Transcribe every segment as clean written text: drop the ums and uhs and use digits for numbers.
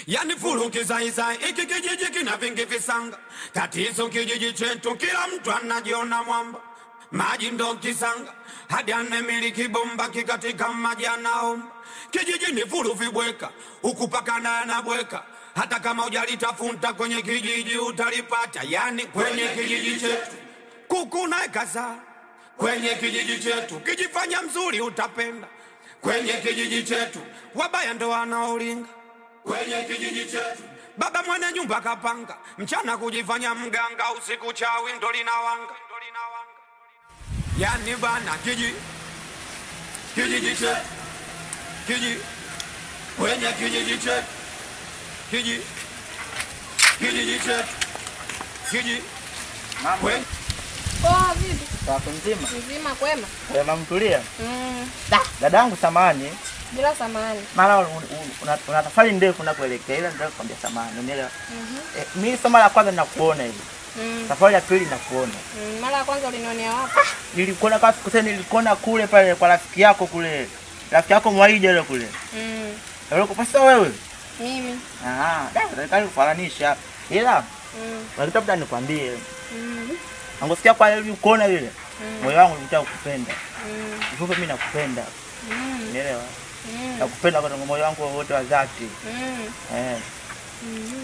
Yani furu kizaizai, iki kijiji kina vingi visanga. Tatizo kijiji chetu kila mtu anajiona mwamba. Maji ndo kisanga, hadi anemiliki bomba kikatika maji anaomba. Kijiji ni furu vibweka, ukupaka na anabweka. Hata kama hujalitafuta kwenye kijiji utalipata. Yani kwenye kijiji chetu kuku na kaza. Kwenye kijiji chetu kijifanya mzuri utapenda. Kwenye kijiji chetu wabaya ndo wanaolinga. Kwenye kijiji chetu baba mwenye nyumba kapanga, mchana kujifanya mganga, usiku chawi ndo linawanga. Yani bana kijiji chetu kwenye kijiji chetu kijiji chetu Mambo. Poa vipi? Wako mzima? Mzima kwema? Kwema mtulia? Dadangu samani. Bila samani. Maana una safari ndefu na kuelekea, ila ndio kwambia samani, umeelewa? Mimi somo la kwanza ninakuona hivi. Safari ya pili ninakuona. Mara ya kwanza ulinionea wapi? Nilikuona kwa siku tena, nilikuona kule pale kwa rafiki yako kule. Rafiki yako Mwaija yule kule. Ndio kupasa wewe? Mimi. Nataka kufananisha. Ila nataka nikwambie. Angosikia kwa ile ukoona vile. Moyo wangu unataka kukupenda. Hivyo mimi nakupenda. Unaelewa? Nakupenda kwa moyo wangu wote wa dhati.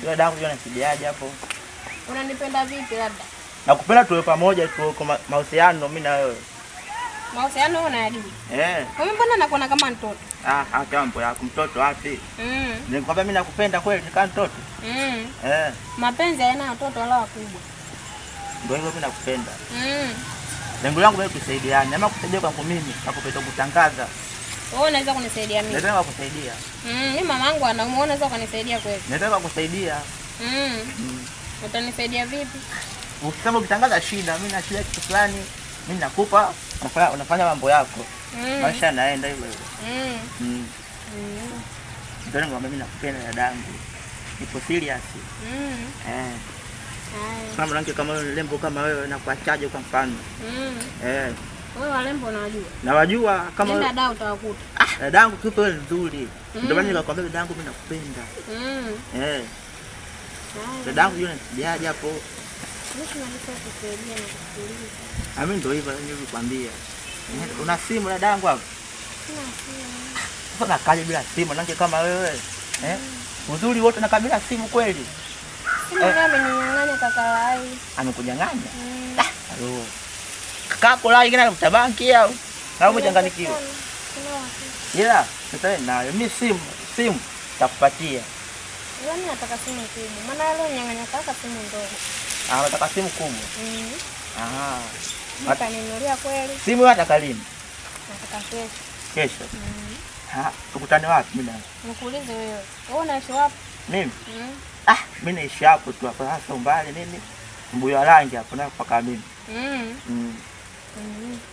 Yule dadangu yule anasidiaje hapo? Unanipenda vipi labda? Nakupenda tuwe pamoja tu kwa mahusiano mimi na wewe. Mahusiano unayajua? Wewe mbona nakuona kama mtoto? Acha mambo yako, mtoto wapi? Nilikwambia mimi nakupenda kweli kama mtoto. Mapenzi hayana watoto wala wakubwa. Ndio hivyo mimi nakupenda. Lengo langu ni kusaidiana. Ama kusaidia kwa mimi, nakupenda kutangaza. Wewe unaweza kunisaidia mimi? Nataka kukusaidia. Mimi mamangu anaumwa, unaweza kunisaidia kweli? Nataka kukusaidia. Utanisaidia vipi? Ukisema ukitangaza shida, mimi na shida kitu fulani, mimi nakupa, unafanya mambo yako. Maisha yanaenda hivyo hivyo. Ndio ngombe mimi nakupenda dadangu. Nipo serious. Kama rangi kama wewe, lembo kama wewe, na kuachaje kwa mfano. Wewe walembo unawajua? Nawajua kama wewe. Dada utawakuta. Dadangu kipo nzuri. Ndio maana nikakwambia dadangu mimi nakupenda. Dadangu yule ndiaje hapo? Mimi nataka kusaidia na kusikiliza. Mimi ndio hivyo nilikwambia. Una simu dadangu hapo? Sina simu. Sasa kaje bila simu nange kama wewe? Uzuri wote na kabila simu kweli? Simu ameninyang'anya kaka Lai. Amekunyang'anya? Halo. Kaka Lai kina mtabanki au? Na umechanganyikiwa. Ila, sasa na mimi simu takupatia. Mimi nataka simu kubwa. Maana leo nyang'anya kaka simu ndogo. Nataka simu kubwa. Utaninunulia kweli? Simu hata lini? Nataka kesho. Kesho? Tukutane wapi mimi nawe? Nikuulize wewe. Wewe unaishi wapi? Mimi? Mimi naishi hapo tu hapa sasa umbali nini? Mbuya rangi hapo na paka mimi.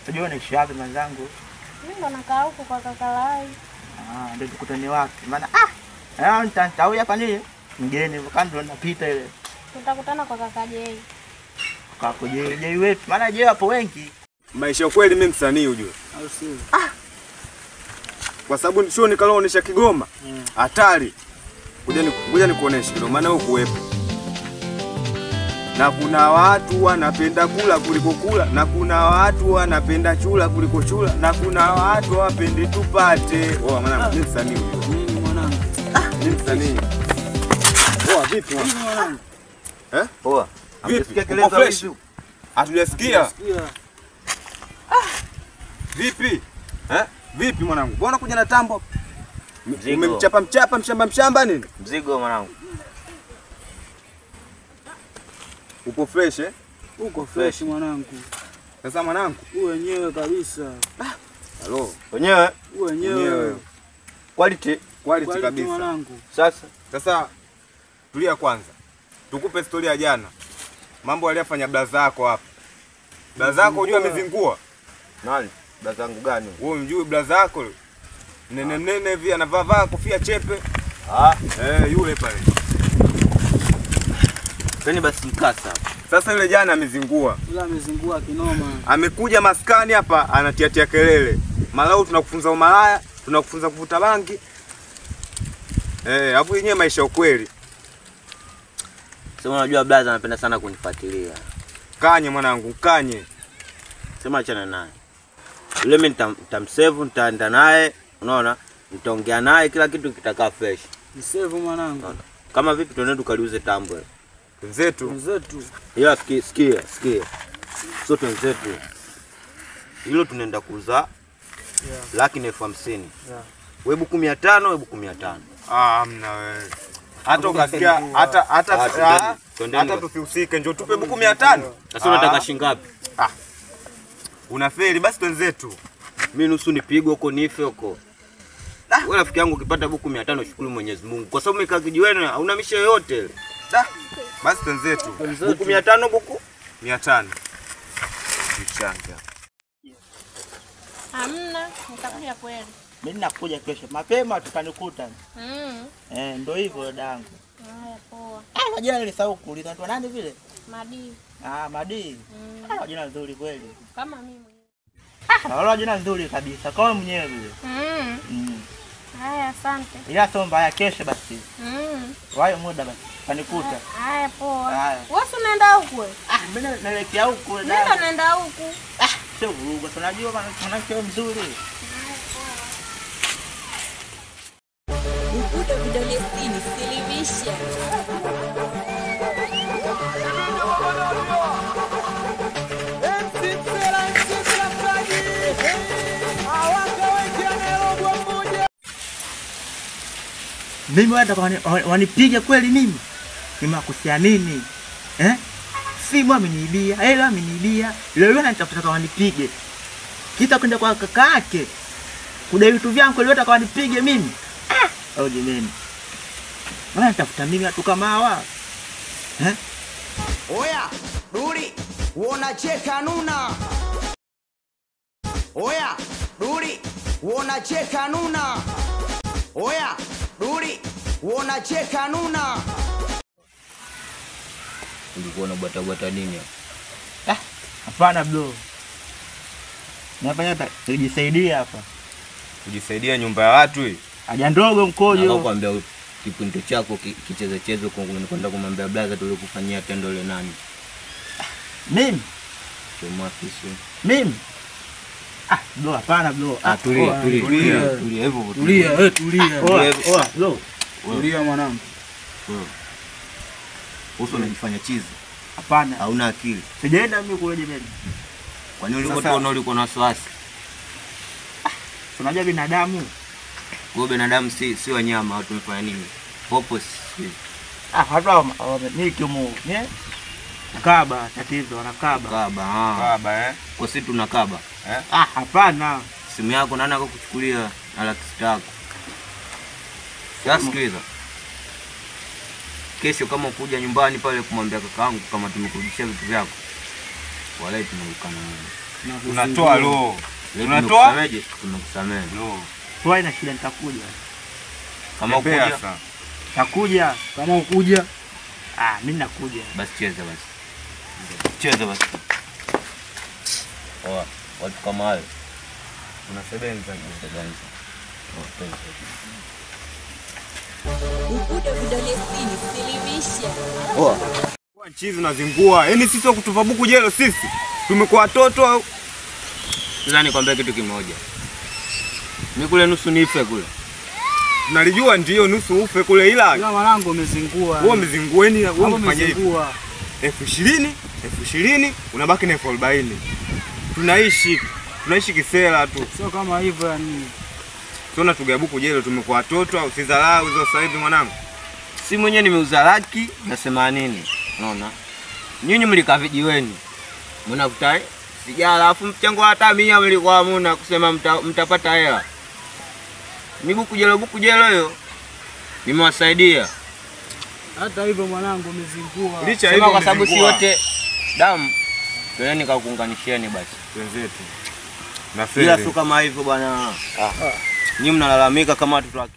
Unajua naishi wapi mwanangu? Mimi ndo nakaa huko kwa kaka Lai. Ndio tukutane wapi? Maana nitantauya hapa nini? Mgeni kando napita ile. Tutakutana kwa kaka Jei. Kaka Jei wetu. Maana Jei hapo wengi. Maisha kweli mimi msanii ujue. Au sio? Kwa sababu sio nikalaonesha Kigoma. Hatari. Ngoja nikuoneshe ndio maana wewe kuwepo. Na kuna watu wanapenda kula kuliko kula, na kuna watu wanapenda chula kuliko chula, na kuna watu hawapendi tupate. Mwanangu mimi msanii ujue. Mimi mwanangu. Mimi msanii. Vipi mwanangu? Poa. Vipi? Kelele hizo. Hatujasikia. Vipi? Vipi mwanangu? Mbona kuja na tambo? Umemchapa mshamba nini? Mzigo mwanangu. Uko fresh Uko fresh mwanangu. Sasa mwanangu, Wewe wenyewe kabisa. Halo. Wenyewe? Wenyewe. Quality kabisa. Mwanangu. Sasa tulia kwanza. Tukupe story ya jana. Mambo aliyofanya blaza yako hapa. Blaza yako unajua amezingua? Nani? Blaza yangu gani? Wewe unjui blaza yako? Nene hivi anavaa kofia chepe. Yule pale. Twende basi mkasa. Sasa yule jana amezingua. Yule amezingua kinoma. Amekuja maskani hapa anatiatia kelele. Malao tunakufunza umalaya, tunakufunza kuvuta bangi. hapo yenyewe maisha ukweli. Sema unajua blaza anapenda sana kunifuatilia. Kanye mwanangu, kanye. Sema achana naye. Yule mimi nitamsave, nitaenda naye, unaona? Nitaongea naye kila kitu kitakaa fresh. Ni save mwanangu. Kama vipi tuende tukaliuze tambo. Wenzetu. Ila sikia. Sio wenzetu. Hilo tunaenda kuuza laki na 50,000. Wewe buku 500, wewe buku 500. Hamna wewe. Hata ukasikia hata tusihusike, njoo tupe buku 500. Sasa unataka shilingi ngapi? Unafeli basi wenzetu. Mimi nusu nipigwe huko nife huko. Wewe rafiki yangu ukipata buku 500 shukuru Mwenyezi Mungu. Kwa sababu umekaa kijiweni hauna mishe yote ile. Basi wenzetu. Buku 500 buku 500. Mchanga. Hamna, nitakuja kweli. Mimi nakuja kesho. Mapema tutanikuta. Ndio hivyo dadangu. Haya poa. Majina nilisahau kuuliza anaitwa nani vile? Madi. Madi. Jina nzuri kweli. Kama mimi mwenyewe. Wala jina nzuri kabisa. Kama mwenyewe vile. Haya asante. Ila sio mbaya kesho basi. Wayo muda basi. Tanikuta. Haya poa. Haya. Wewe unaenda huko wewe? Mimi naelekea huko Mimi ndo naenda huko. Sio vuruga. Tunajua mwanamke mzuri. Ukuta vidole 60 silimisha. Mimi wanipige kweli mimi? Nimewakusia nini? Simu ameniibia, hela ameniibia. Leo anatafuta wanipige. Kita kwenda kwa kaka yake. Kudai vitu vyangu leo ataka wanipige mimi. Au jemeni. Wanatafuta mimi watu kama hawa. Oya, Duli, unacheka nuna. Oya, Duli, unacheka nuna. Oya, Duli, unacheka nuna. Ulikuwa unabata nini? Hapana bro. Nafanya kujisaidia hapa. Kujisaidia nyumba ya watu hii. Haja ndogo mkojo. Nakwambia kipindi chako kicheze kwenda kumwambia blaza tulikufanyia tendo le nani? Mimi? Choma kisu. Mimi? Bro hapana bro. Tulia hivyo. Tulia. Bro. Tulia mwanangu. Uso unajifanya chizi. Hapana. Hauna akili. Sijaenda mimi kule jemeni. Kwa nini ulikuwa na wasiwasi? Unajua binadamu. Wewe binadamu si wanyama, watu wamefanya nini? Popo si. Hata nikimu, kaba tatizo wanakaba. Kaba. Kwa sisi tunakaba. Hapana. Simu yako nani akakuchukulia na laki yako? Sikiliza. Kesho kama ukuja nyumbani pale kumwambia kakaangu kama tumekurudishia vitu vyako. Wala tunarukana wewe. Unatoa roho. Unatoaje? Tunakusamea. Kwa ina shida nitakuja. Kama ukuja. Takuja. Kama ukuja. Mimi nakuja. Basi cheza basi. Watu kama wale. Unasebenza. Ukuta vidole 60 silimisha. Kwa chizi unazingua. Yaani sisi kutupa buku jelo sisi. Tumekuwa watoto au? Sasa nikwambia kitu kimoja. Mimi kule nusu nife kule. Nalijua ndio nusu ufe kule ila. Ila mwanangu umezingua. Wewe umezingueni, wewe umefanya hivi. 20,000 unabaki na 40,000. Tunaishi kisela tu. Sio kama hivyo yani. Sio tugabuku jelo tumekuwa watoto au usidharau hizo sasa hivi mwanangu. Si mwenyewe nimeuza laki nasema nini? Unaona? Nyinyi mlikaa vijiweni. Mnavuta sijala alafu mchango hata 100 mlikuwa hamna kusema mtapata hela. Buku jelo hiyo nimewasaidia. Hata hivyo mwanangu umezingua. Licha hivyo kwa sababu si wote damu. Twende nikakuunganisheni basi. Wenzetu. Na feli. Ila sio kama hivyo bwana. Nyinyi mnalalamika kama watoto